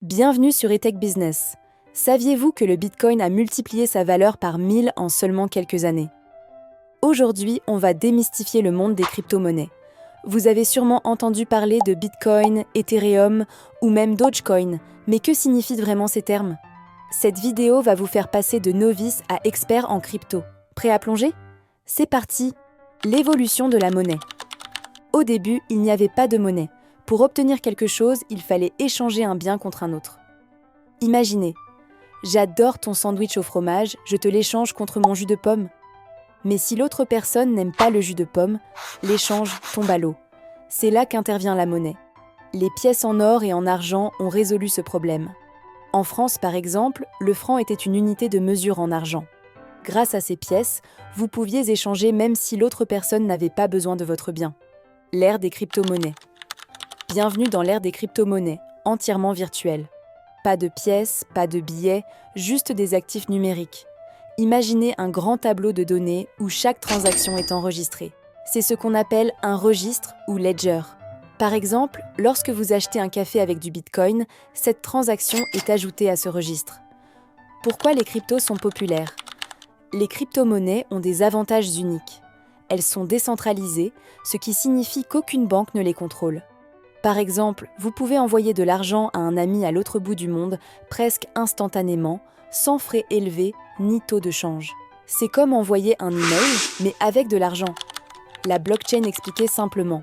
Bienvenue sur eTech Business. Saviez-vous que le Bitcoin a multiplié sa valeur par 1000 en seulement quelques années? Aujourd'hui, on va démystifier le monde des crypto-monnaies. Vous avez sûrement entendu parler de Bitcoin, Ethereum ou même Dogecoin, mais que signifient vraiment ces termes? Cette vidéo va vous faire passer de novice à expert en crypto. Prêt à plonger? C'est parti! L'évolution de la monnaie. Au début, il n'y avait pas de monnaie. Pour obtenir quelque chose, il fallait échanger un bien contre un autre. Imaginez, j'adore ton sandwich au fromage, je te l'échange contre mon jus de pomme. Mais si l'autre personne n'aime pas le jus de pomme, l'échange tombe à l'eau. C'est là qu'intervient la monnaie. Les pièces en or et en argent ont résolu ce problème. En France, par exemple, le franc était une unité de mesure en argent. Grâce à ces pièces, vous pouviez échanger même si l'autre personne n'avait pas besoin de votre bien. L'ère des crypto-monnaies. Bienvenue dans l'ère des crypto-monnaies, entièrement virtuelles. Pas de pièces, pas de billets, juste des actifs numériques. Imaginez un grand tableau de données où chaque transaction est enregistrée. C'est ce qu'on appelle un registre ou ledger. Par exemple, lorsque vous achetez un café avec du Bitcoin, cette transaction est ajoutée à ce registre. Pourquoi les cryptos sont populaires? Les crypto-monnaies ont des avantages uniques. Elles sont décentralisées, ce qui signifie qu'aucune banque ne les contrôle. Par exemple, vous pouvez envoyer de l'argent à un ami à l'autre bout du monde presque instantanément, sans frais élevés ni taux de change. C'est comme envoyer un email, mais avec de l'argent. La blockchain expliquée simplement.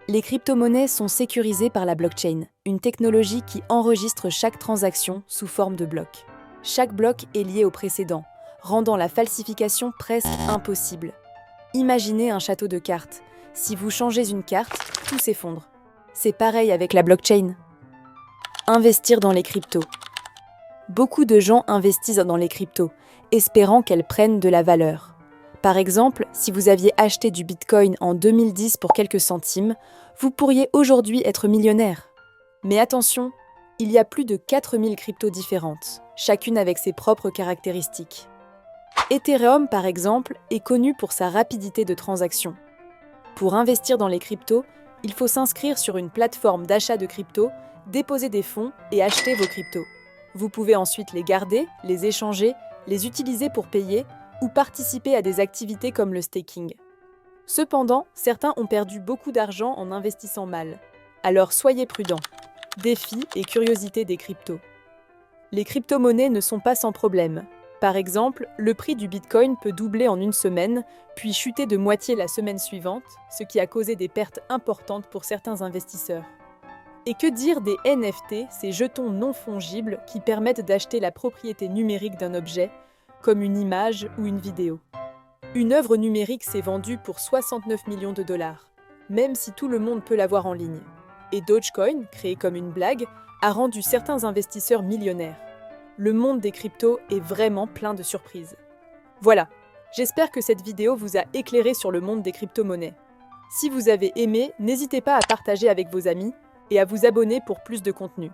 Les crypto-monnaies sont sécurisées par la blockchain, une technologie qui enregistre chaque transaction sous forme de bloc. Chaque bloc est lié au précédent, rendant la falsification presque impossible. Imaginez un château de cartes. Si vous changez une carte, tout s'effondre. C'est pareil avec la blockchain. Investir dans les cryptos. Beaucoup de gens investissent dans les cryptos, espérant qu'elles prennent de la valeur. Par exemple, si vous aviez acheté du Bitcoin en 2010 pour quelques centimes, vous pourriez aujourd'hui être millionnaire. Mais attention, il y a plus de 4000 cryptos différentes, chacune avec ses propres caractéristiques. Ethereum, par exemple, est connu pour sa rapidité de transaction. Pour investir dans les cryptos, il faut s'inscrire sur une plateforme d'achat de crypto, déposer des fonds et acheter vos cryptos. Vous pouvez ensuite les garder, les échanger, les utiliser pour payer ou participer à des activités comme le staking. Cependant, certains ont perdu beaucoup d'argent en investissant mal. Alors soyez prudents. Défis et curiosités des cryptos. Les crypto-monnaies ne sont pas sans problème. Par exemple, le prix du Bitcoin peut doubler en une semaine, puis chuter de moitié la semaine suivante, ce qui a causé des pertes importantes pour certains investisseurs. Et que dire des NFT, ces jetons non fongibles qui permettent d'acheter la propriété numérique d'un objet, comme une image ou une vidéo? Une œuvre numérique s'est vendue pour 69 millions de dollars, même si tout le monde peut l'avoir en ligne. Et Dogecoin, créé comme une blague, a rendu certains investisseurs millionnaires. Le monde des cryptos est vraiment plein de surprises. Voilà, j'espère que cette vidéo vous a éclairé sur le monde des crypto-monnaies. Si vous avez aimé, n'hésitez pas à partager avec vos amis et à vous abonner pour plus de contenu.